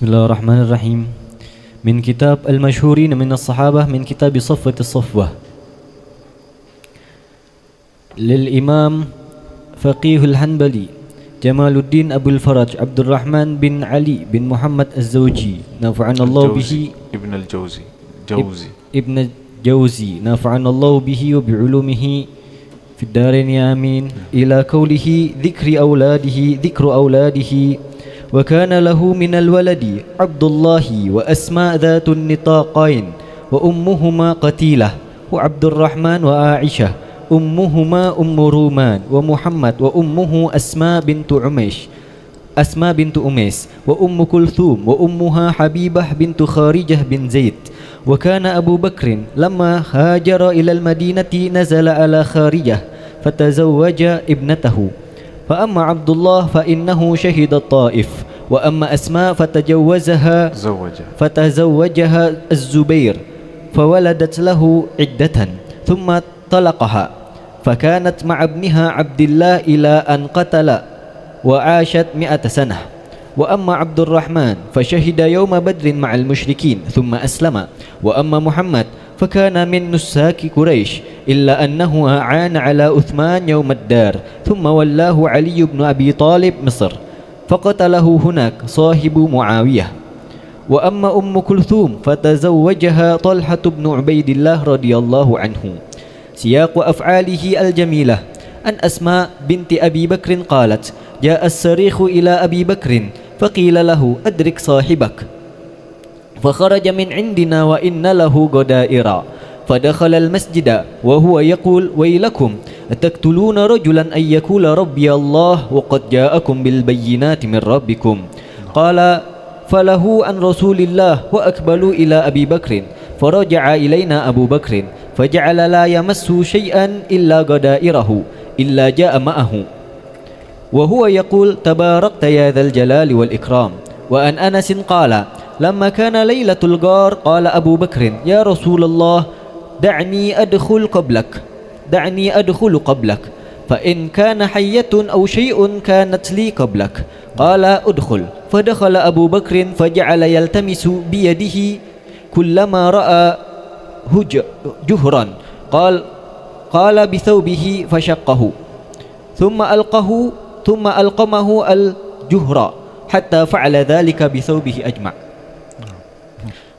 Bismillahirrahmanirrahim. Min kitab al-mashhurin min as-sahabah min kitab Saffat as-Saffwah. Lil Imam Faqih al-Hanbali Jamaluddin Abdul Faraj Abdurrahman bin Ali bin Muhammad az-Zawji nafa'anallahu bihi Ibn al-Jawzi Ibn al-Jawzi nafa'anallahu bihi wa bi'ulumihi fi ad-darain amin ila qawlihi dhikru awladihi وكان له من الولد عبد الله وأسماء ذات النطاقين وأمهما قتيلة وعبد الرحمن وعائشة أمهما أم رومان ومحمد وأمه أسماء بنت أميس وأم كلثوم وأمها حبيبة بنت خارجة بن زيد. وكان أبو بكر لما هاجر إلى المدينة نزل على خارجة فتزوج ابنته. فأما عبد الله فإنه شهد الطائف. وأما أسماء فتزوجها الزبير فولدت له عدة ثم طلقها فكانت مع ابنها عبد الله إلى أن قتل وعاشت 100 سنة. وأما عبد الرحمن فشهد يوم بدر مع المشركين ثم أسلم. وأما محمد فكان من نساك قريش إلا أنه أعان على عثمان يوم الدار ثم ولاه علي بن أبي طالب مصر فقتله هناك صاحب معاوية. وأما أم كلثوم فتزوجها طلحة بن عبيد الله رضي الله عنه. سياق أفعاله الجميلة أن أسماء بنت أبي بكر قالت: جاء الصريخ إلى أبي بكر فقيل له: أدرك صاحبك. فخرج من عندنا وإن له غدائر فدخل المسجد وهو يقول: ويلكم أتقتلون رجلا أن يقول ربي الله وقد جاءكم بالبينات من ربكم. قال: فله عن رسول الله وأقبلوا إلى أبي بكر فرجع إلينا أبو بكر فجعل لا يمس شيئا إلا غدائره إلا جاء معه وهو يقول: تباركت يا ذا الجلال والإكرام. وأن أنس قال: لما كان ليلة الغار قال أبو بكر: يا رسول الله دعني أدخل قبلك فإن كان حية أو شيء كانت لي قبلك. قال: أدخل. فدخل أبو بكر فجعل يلتمس بيده كلما رأى جهرا قال بثوبه فشقه ثم ألقمه الجهر حتى فعل ذلك بثوبه أجمع.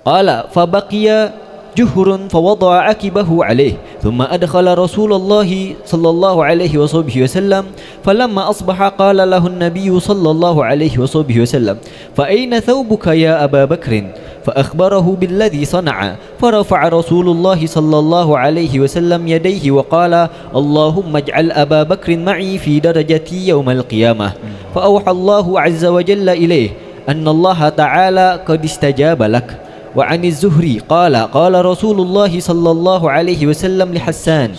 قال: فبقي جهر فوضع عكبه عليه ثم أدخل رسول الله صلى الله عليه وسلم فلما أصبح قال له النبي صلى الله عليه وسلم: فأين ثوبك يا أبا بكر؟ فأخبره بالذي صنع فرفع رسول الله صلى الله عليه وسلم يديه وقال: اللهم اجعل أبا بكر معي في درجتي يوم القيامة. فأوحى الله عز وجل إليه أن الله تعالى قد استجاب لك. وعن الزهري قال: قال رسول الله صلى الله عليه وسلم لحسان: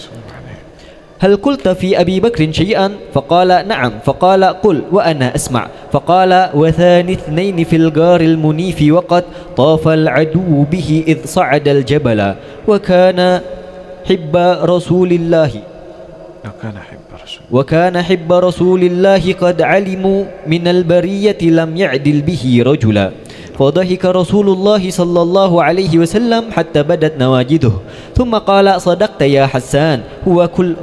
هل قلت في أبي بكر شيئا؟ فقال: نعم. فقال: قل وأنا أسمع. فقال: وثاني اثنين في الغار المنيف وقد طاف العدو به إذ صعد الجبل وكان حب رسول الله قد علموا من البرية لم يعدل به رجلا. فضحك رسول الله صلى الله عليه وسلم حتى بدت نواجذه ثم قال: صدقت يا حسان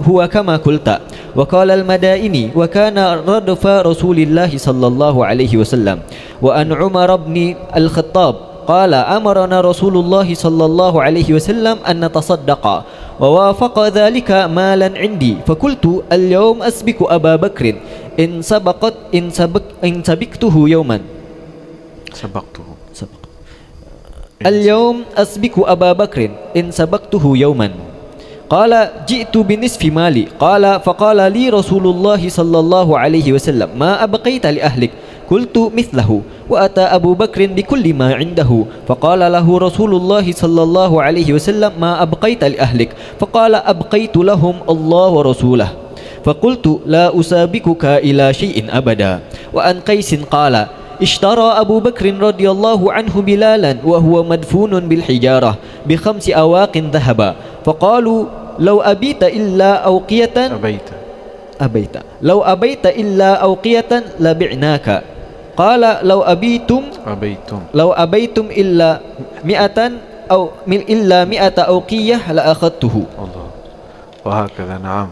هو كما قلت. وقال المدائني: وكان ردف رسول الله صلى الله عليه وسلم. وأن عمر بن الخطاب قال: أمرنا رسول الله صلى الله عليه وسلم أن نتصدق ووافق ذلك مالا عندي فقلت: اليوم أسبق أبا بكر إن سبقته يوما اليوم أسبق أبا بكر إن سبقته يوما. قال: جئت بنصف مالي. قال: فقال لي رسول الله صلى الله عليه وسلم: ما أبقيت لأهلك؟ قلت: مثله. وأتى أبو بكر بكل ما عنده فقال له رسول الله صلى الله عليه وسلم: ما أبقيت لأهلك؟ فقال: أبقيت لهم الله ورسوله. فقلت: لا أسابقك إلى شيء أبدا. وأن قيس قال: اشترى أبو بكر رضي الله عنه بلالا وهو مدفون بالحجارة ب5 أواق ذهبا فقالوا: لو أبيت إلا أوقية لبعناك. qala law abaitum illa mi'atan illa mi'ata awqiyah la akhadtuhu. Allah. Wa hakadha, na'am.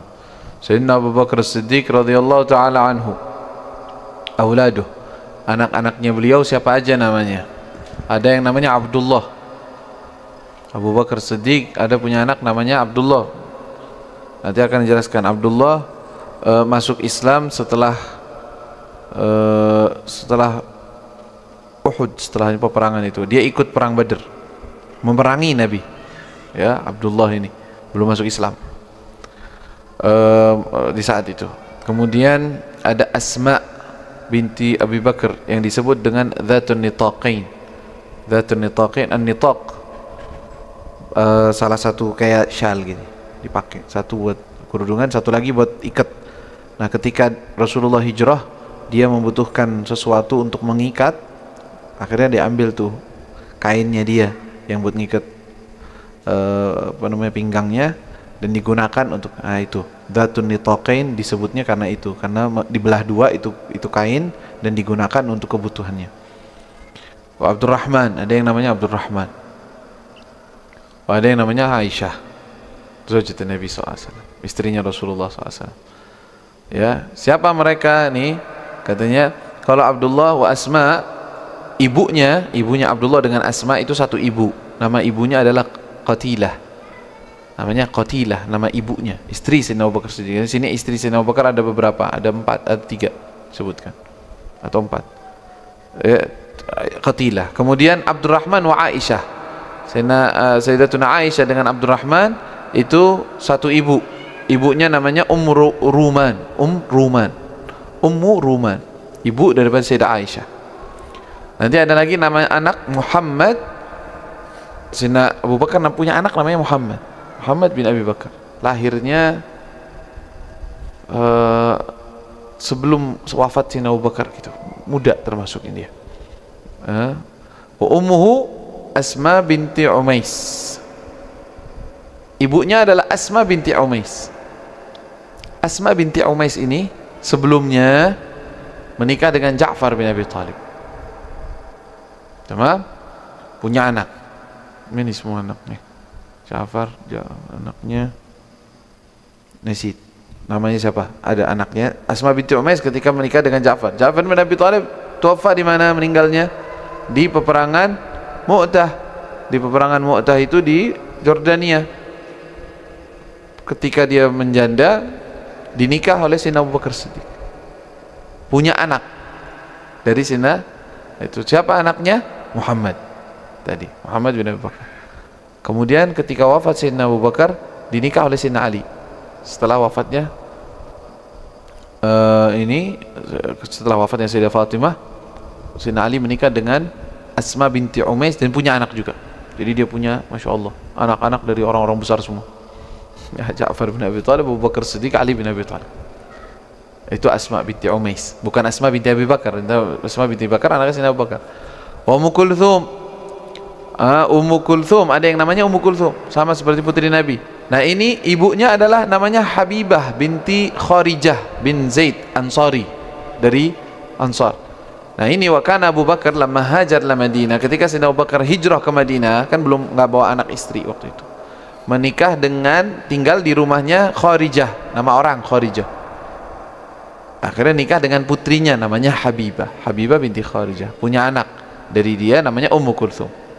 Sayyidina Abu Bakar As-Siddiq radhiyallahu ta'ala anhu, auladuh, anak-anaknya beliau siapa aja namanya? Ada yang namanya Abdullah. Abu Bakar Siddiq ada punya anak namanya Abdullah. Nanti akan dijelaskan. Abdullah masuk Islam setelah Uhud, setelah peperangan itu. Dia ikut perang Badr, memerangi Nabi. Ya, Abdullah ini belum masuk Islam di saat itu. Kemudian ada Asma binti Abi Bakar yang disebut dengan Dzatun Nitaqain. Dzatun Nitaqain, an-nitaq salah satu kayak syal gini dipakai, satu buat kerudungan, satu lagi buat ikat. Nah, ketika Rasulullah hijrah, dia membutuhkan sesuatu untuk mengikat, akhirnya diambil tuh kainnya dia yang buat ngikat pinggangnya, dan digunakan untuk itu Dzatun Nitaqain disebutnya karena itu, karena dibelah dua itu kain dan digunakan untuk kebutuhannya. Abdurrahman, ada yang namanya Abdurrahman. Ada yang namanya Aisyah, zaujat Nabi SAW, istrinya Rasulullah SAW. Ya, siapa mereka nih? Katanya kalau Abdullah wa Asma, ibunya Abdullah dengan Asma itu satu ibu. Nama ibunya adalah Qatilah. Namanya Qatilah, nama ibunya, istri Sayyidina Abu Bakar Siddiq. Di sini istri Sayyidina Abu Bakar ada beberapa, ada 4, ada 3 sebutkan, atau 4. Qatilah. Kemudian Abdurrahman wa Aisyah. Sayyidatuna Aisyah dengan Abdurrahman itu satu ibu. Ibunya namanya Ummu Ruman, ibu daripada Sayyidah Aisyah. Nanti ada lagi nama anak Muhammad. Sayyidina Abu Bakar punya anak namanya Muhammad bin Abi Bakar. Lahirnya sebelum wafat Sayyidina Abu Bakar gitu, muda termasuk ini dia. Wa ummuhu Asma binti Umais. Ibunya adalah Asma binti Umais. Asma binti Umais ini sebelumnya menikah dengan Ja'far bin Abi Thalib. Tamam? Punya anak. Ini semua anaknya. Ja'far, anaknya Nasid. Namanya siapa? Ada anaknya Asma binti Umais ketika menikah dengan Ja'far. Ja'far bin Abi Thalib tuafa di mana meninggalnya? Di peperangan Mu'tah. Di peperangan Mu'tah itu di Jordania. Ketika dia menjanda, dinikah oleh Sayyidina Abu Bakar Siddiq. Punya anak dari Sayyidina itu. Siapa anaknya? Muhammad tadi, Muhammad bin Abi Bakar. Kemudian ketika wafat Sayyidina Abu Bakar, dinikah oleh Sayyidina Ali. Setelah wafatnya setelah wafatnya Sayyidah Fatimah, Sayyidina Ali menikah dengan Asma binti Umais dan punya anak juga. Jadi dia punya, Masya Allah, anak-anak dari orang-orang besar semua. Ya, Ja'far bin Abi Thalib, Abu Bakar Siddiq, Ali bin Abi Thalib. Itu Asma binti Umais, bukan Asma binti Abi Bakar. Asma binti Bakar anaknya Sayyidina Abu Bakar. Ummu Kulthum. Ummu Kulthum, ada yang namanya Ummu Kulthum, sama seperti putri Nabi. Nah, ini ibunya adalah namanya Habibah binti Kharijah bin Zaid Ansari, dari Ansar. Nah, ini wakana Abu Bakar lamma hajar la Madinah, ketika Sayyidina Abu Bakar hijrah ke Madinah, kan belum nggak bawa anak istri waktu itu. Menikah dengan, tinggal di rumahnya Kharijah, nama orang Kharijah. Akhirnya nikah dengan putrinya namanya Habibah binti Kharijah, punya anak dari dia namanya Ummu Kulthum.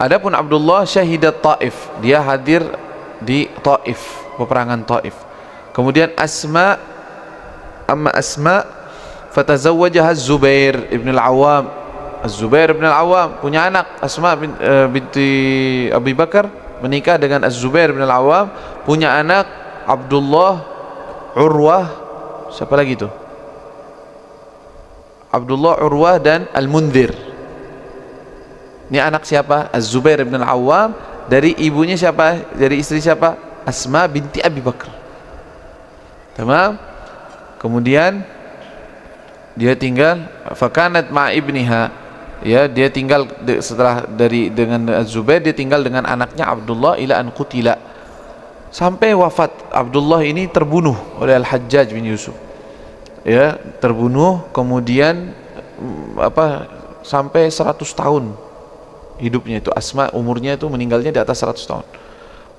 Adapun Abdullah syahidat Taif, dia hadir di Taif, peperangan Taif. Kemudian Asma fatazawwajaha Az-Zubair ibn al-Awwam. Az-Zubair ibn al-Awwam punya anak. Asma binti Abi Bakar menikah dengan Az-Zubair ibn al-Awwam, punya anak Abdullah, Urwah, siapa lagi itu? Abdullah, Urwah dan Al-Mundhir. Ini anak siapa? Az-Zubair ibn al-Awwam. Dari ibunya siapa? Dari istri siapa? Asma binti Abi Bakar. Tamam? Kemudian dia tinggal fakanat ma ibniha, ya, dia tinggal setelah dengan Az-Zubair, dia tinggal dengan anaknya Abdullah ila an qutila, sampai wafat Abdullah ini terbunuh oleh Al-Hajjaj bin Yusuf. ya, terbunuh, kemudian sampai 100 tahun hidupnya itu. Asma umurnya itu meninggalnya di atas 100 tahun.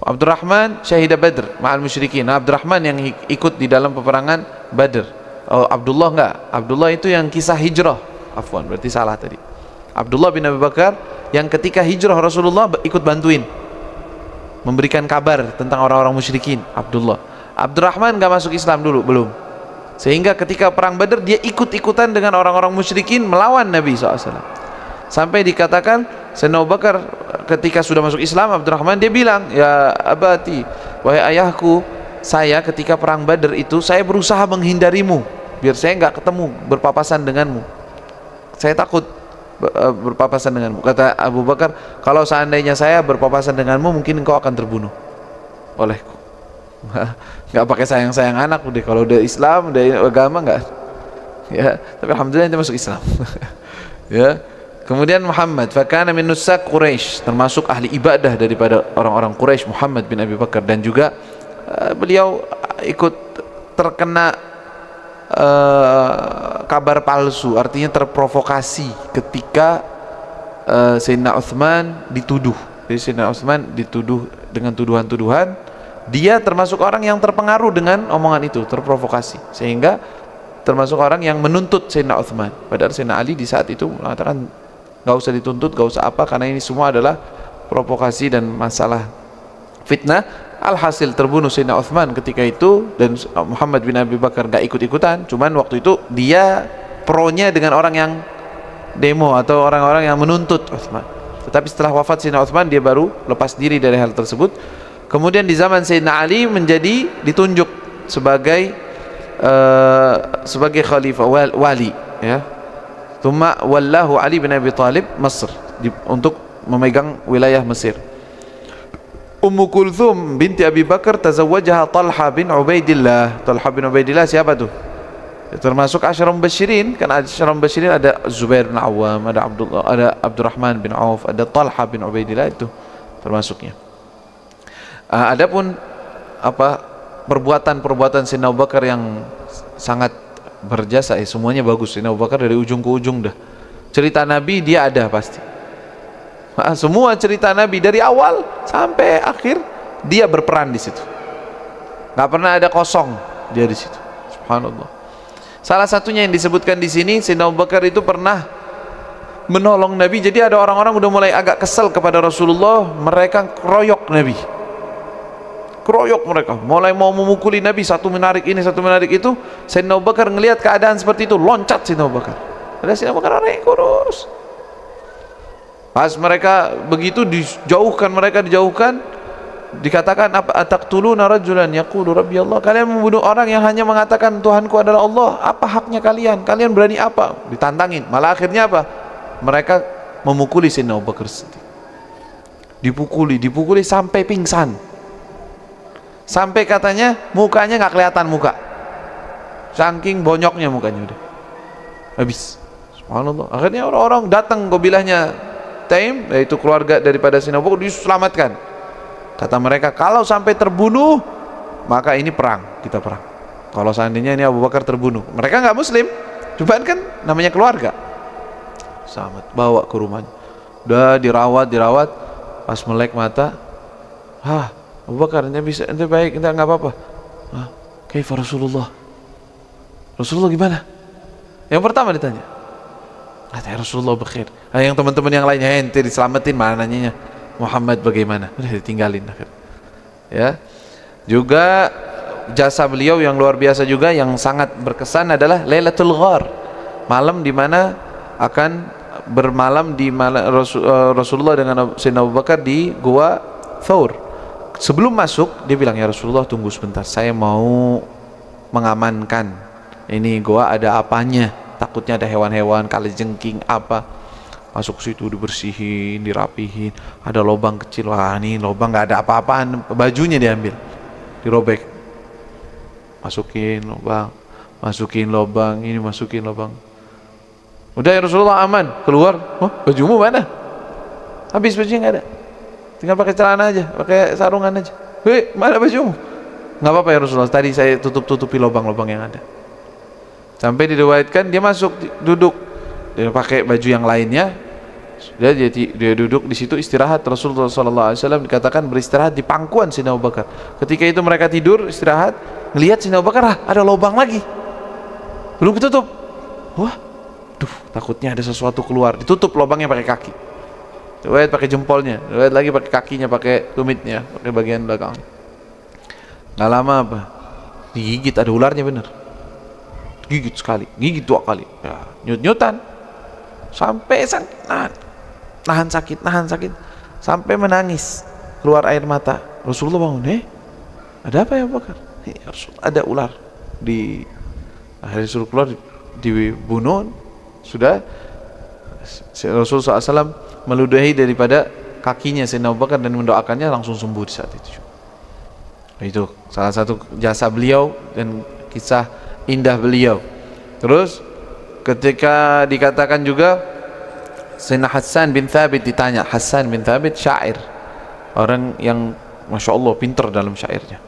Abdurrahman syahidah Badr ma'al musyrikin. Nah, Abdurrahman yang ikut di dalam peperangan Badr. Oh, Abdullah enggak. Abdullah itu yang kisah hijrah. Afwan, berarti salah tadi. Abdullah bin Abi Bakar yang ketika hijrah Rasulullah ikut bantuin, memberikan kabar tentang orang-orang musyrikin. Abdurrahman enggak masuk Islam dulu, belum. Sehingga ketika perang Badr dia ikut-ikutan dengan orang-orang musyrikin melawan Nabi SAW. Sampai dikatakan Sayyidina Abu Bakar ketika sudah masuk Islam, Abdurrahman dia bilang, ya abati, wahai ayahku, saya ketika perang Badr itu saya berusaha menghindarimu biar saya nggak ketemu berpapasan denganmu, saya takut berpapasan denganmu. Kata Abu Bakar, kalau seandainya saya berpapasan denganmu mungkin engkau akan terbunuh olehku. Nggak pakai sayang-sayang anak udah, kalau udah Islam, udah agama nggak, ya. Tapi alhamdulillah dia masuk Islam. Ya. Kemudian Muhammad, fakana min nusak Quraisy, termasuk ahli ibadah daripada orang-orang Quraisy, Muhammad bin Abi Bakar. Dan juga beliau ikut terkena kabar palsu, artinya terprovokasi ketika Sayyidina Utsman dituduh. Jadi Sayyidina Utsman dituduh dengan tuduhan-tuduhan, dia termasuk orang yang terpengaruh dengan omongan itu, terprovokasi, sehingga termasuk orang yang menuntut Sayyidina Utsman. Padahal Sayyidina Ali di saat itu mengatakan gak usah dituntut, gak usah apa, karena ini semua adalah provokasi dan masalah fitnah. Alhasil terbunuh Sayyidina Utsman ketika itu, dan Muhammad bin Abi Bakar gak ikut-ikutan. Cuman waktu itu dia pronya dengan orang yang demo atau orang-orang yang menuntut Utsman. Tetapi setelah wafat Sayyidina Utsman dia baru lepas diri dari hal tersebut. Kemudian di zaman Sayyidina Ali menjadi ditunjuk sebagai khalifah wali, ya. Tsumma wallahu Ali bin Abi Thalib Mesir, untuk memegang wilayah Mesir. Ummu Kulthum binti Abi Bakar tazawwajaha Talha bin Ubaidillah. Talha bin Ubaidillah siapa tuh? Termasuk Asyara Mubasysyirin. Kan Asyara Mubasysyirin ada Zubair bin Awam, ada Abdullah, ada Abdurrahman bin Auf, ada Talha bin Ubaidillah, itu termasuknya. Adapun perbuatan-perbuatan Sayyidina Abu Bakar yang sangat berjasa, semuanya bagus. Sayyidina Abu Bakar dari ujung ke ujung dah. Cerita Nabi dia ada pasti. Semua cerita Nabi dari awal sampai akhir dia berperan di situ. Nggak pernah ada kosong dia di situ. Subhanallah. Salah satunya yang disebutkan di sini, Sayyidina Abu Bakar itu pernah menolong Nabi. Jadi ada orang-orang udah mulai agak kesel kepada Rasulullah, mereka keroyok Nabi. Keroyok mereka, mulai mau memukuli Nabi, satu menarik ini, satu menarik itu. Sayyidina Abu Bakar ngelihat keadaan seperti itu, loncat Sayyidina Abu Bakar. Ada Sayyidina Abu Bakar orang yang kurus. Pas mereka begitu dijauhkan, dikatakan, apa ataqtuluna rajulan yaqulu rabbi Allah, kalian membunuh orang yang hanya mengatakan Tuhanku adalah Allah, apa haknya kalian? Kalian berani apa? Ditantangin. Malah akhirnya apa? Mereka memukuli Sayyidina Abu Bakar sendiri. Dipukuli sampai pingsan. Sampai katanya mukanya nggak kelihatan muka, saking bonyoknya mukanya udah habis. Subhanallah. Akhirnya orang-orang datang ke bilahnya Taim, yaitu keluarga daripada Sayyidina Abu Bakar, diselamatkan. Kata mereka, kalau sampai terbunuh maka ini perang, kita perang. Kalau seandainya ini Abu Bakar terbunuh, mereka nggak muslim, cuman kan namanya keluarga. Selamat, bawa ke rumahnya, udah dirawat, pas melek mata, Abu Bakar, ente bisa, ente baik, ente nggak apa-apa. Kaifa Rasulullah? Rasulullah gimana? Yang pertama ditanya. Katanya Rasulullah berakhir. Yang teman-teman yang lainnya, ente diselamatin, mana nanyanya? Muhammad bagaimana? Udah ditinggalin akhir. Ya. Juga jasa beliau yang luar biasa juga yang sangat berkesan adalah Lailatul Ghar. Malam di mana akan bermalam di Rasulullah dengan Sayyidina Abu Bakar di Gua Thawr. Sebelum masuk dia bilang, ya Rasulullah tunggu sebentar, saya mau mengamankan ini gua, ada apanya, takutnya ada hewan-hewan kalajengking apa. Masuk situ dibersihin, dirapihin, ada lubang kecil, wah ini lubang nggak ada apa-apaan, bajunya diambil, dirobek, masukin lubang, ini masukin lubang. Udah ya Rasulullah aman, keluar, bajumu mana? Habis bajunya nggak ada. Tinggal pakai celana aja, pakai sarungan aja. Mana bajumu? Nggak apa-apa ya Rasulullah, tadi saya tutupi lubang-lubang yang ada. Sampai diriwayatkan dia masuk, duduk, dia pakai baju yang lainnya, dia duduk di situ istirahat. Rasulullah SAW dikatakan beristirahat di pangkuan Sayyidina Abu Bakar. Ketika itu mereka tidur istirahat, ngelihat Sayyidina Abu Bakar, ada lubang lagi, belum ditutup. Wah, takutnya ada sesuatu keluar, ditutup lubangnya pakai kaki. Riwayat pakai jempolnya, riwayat lagi pakai kakinya, pakai tumitnya, pakai bagian belakang. Nggak lama apa, digigit, ada ularnya bener. Gigit sekali, gigit 2 kali, ya, nyut-nyutan sampai nahan sakit, sampai menangis, keluar air mata. Rasulullah bangun, ada apa ya Abu Bakar? Ya Rasul, ada ular. Akhirnya suruh keluar, dibunuh. Sudah Rasulullah SAW meludahi daripada kakinya Sayyidina Abu Bakar dan mendoakannya, langsung sembuh di saat itu. Itu salah satu jasa beliau dan kisah indah beliau. Terus ketika dikatakan juga Sayyidina Hassan bin Thabit ditanya, Hassan bin Thabit syair, orang yang Masya Allah pinter dalam syairnya.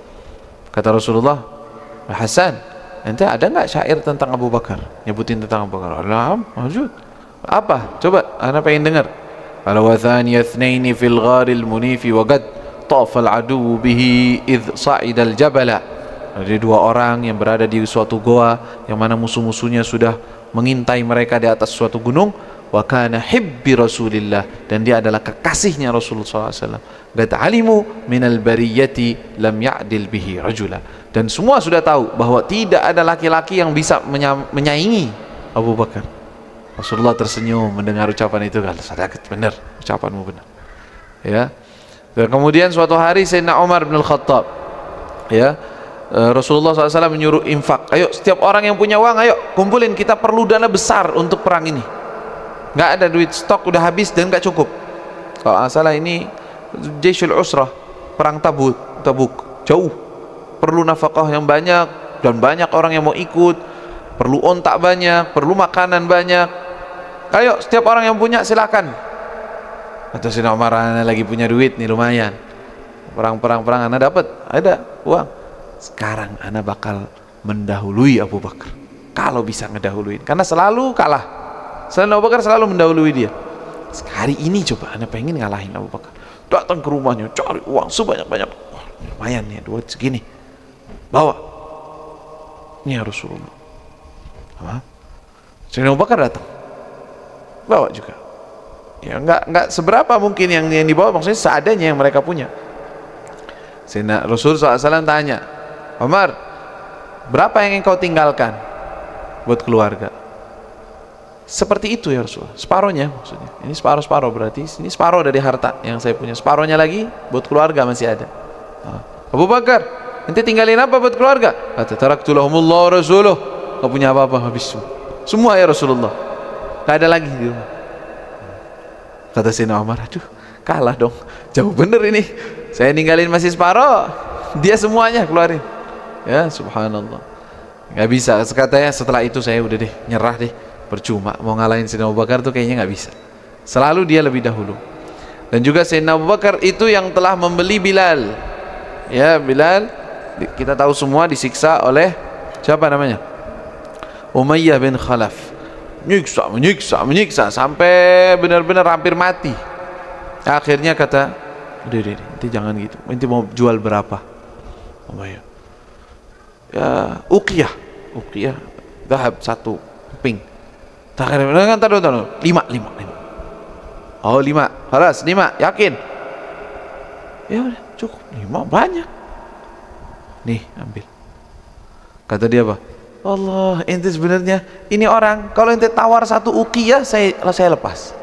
Kata Rasulullah, Hassan, ente ada nggak syair tentang Abu Bakar, nyebutin tentang Abu Bakar? Alam, wujud. Apa? Coba, ana pengen dengar. Kalau wathani yathnaini fil gharil munifi waqad tafal adu bihi idh sa'idal jabala. Ada 2 orang yang berada di suatu goa yang mana musuh-musuhnya sudah mengintai mereka di atas suatu gunung. Wa kana hibbi Rasulillah, dan dia adalah kekasihnya Rasulullah SAW. Qad alimu minal bariyati lam ya'dil bihi rajula. Dan semua sudah tahu bahwa tidak ada laki-laki yang bisa menyaingi Abu Bakar. Rasulullah tersenyum mendengar ucapan itu. Kalau sadaqat, benar, ucapanmu benar. Ya. Dan kemudian suatu hari Sayyidina Umar bin Al-Khattab, ya, Rasulullah SAW menyuruh infak. Ayo setiap orang yang punya uang, ayo kumpulin, kita perlu dana besar untuk perang ini. Nggak ada duit, stok udah habis dan nggak cukup. Kalau salah ini Jaisul Usrah, perang Tabuk, jauh, perlu nafkah yang banyak dan banyak orang yang mau ikut, perlu ontak banyak, perlu makanan banyak. Ayo setiap orang yang punya silakan. Atau Sayyidina Umar, ana lagi punya duit nih lumayan, perang ana dapat, ada uang. Sekarang ana bakal mendahului Abu Bakar, kalau bisa ngedahuluin, karena selalu kalah. Sayyidina Abu Bakar selalu mendahului dia. Sekali ini coba ana pengen ngalahin Abu Bakar. Datang ke rumahnya, cari uang sebanyak-banyak. Wah, lumayan nih, duit segini, bawa. Ini Rasulullah. Sayyidina Abu Bakar datang, bawa juga. Ya enggak seberapa mungkin yang dibawa, maksudnya seadanya yang mereka punya. Sayyidina Rasulullah SAW tanya, Umar, berapa yang engkau tinggalkan buat keluarga? Seperti itu ya Rasulullah, separohnya maksudnya. Ini separoh berarti ini separoh dari harta yang saya punya, separohnya lagi buat keluarga masih ada. Abu Bakar, ente tinggalin apa buat keluarga? Kata taraktu lahumullah Rasulullah, gak punya apa-apa, habis semua ya Rasulullah, gak ada lagi di rumah. Kata Sayyidina Umar, aduh kalah dong, jauh bener ini, saya ninggalin masih separoh, dia semuanya keluarin. Ya subhanallah, nggak bisa. Katanya setelah itu saya udah deh nyerah deh, percuma mau ngalahin Sayyidina Abu Bakar tuh kayaknya nggak bisa, selalu dia lebih dahulu. Dan juga Sayyidina Abu Bakar itu yang telah membeli Bilal. Ya, Bilal kita tahu semua disiksa oleh siapa namanya, Umayyah bin Khalaf. Menyiksa sampai benar-benar hampir mati. Akhirnya kata, udah nanti jangan gitu, nanti mau jual berapa? Umayyah, ya uqiyah dahab 1 ping. Taruh 5. Oh 5, halas 5, yakin? Ya udah cukup, 5 banyak. Nih ambil. Kata dia apa? Allah, ente sebenarnya ini orang, kalau ente tawar 1 uqiyah saya lepas.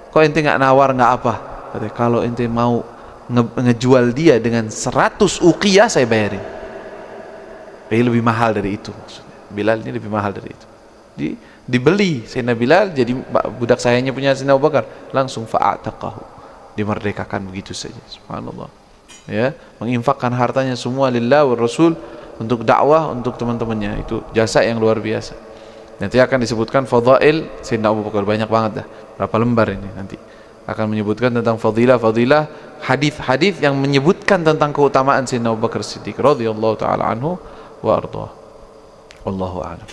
Kalau ente nggak nawar nggak apa. Katanya, kalau ente mau ngejual dia dengan 100 uqiyah saya bayarin. Jadi lebih mahal dari itu maksudnya. Bilal ini lebih mahal dari itu. Dibeli Sayyidina Bilal jadi budak sayanya punya Sayyidina Abu Bakar, langsung fa'ataqahu, dimerdekakan begitu saja. Subhanallah. Ya, menginfakkan hartanya semua lillah wa rasul, untuk dakwah, untuk teman-temannya. Itu jasa yang luar biasa. Nanti akan disebutkan fadail Sayyidina Abu Bakar, banyak banget dah, berapa lembar ini nanti akan menyebutkan tentang fadilah hadis-hadis yang menyebutkan tentang keutamaan Sayyidina Abu Bakar Siddiq radhiyallahu taala anhu wa ardhah. Wallahu a'lam.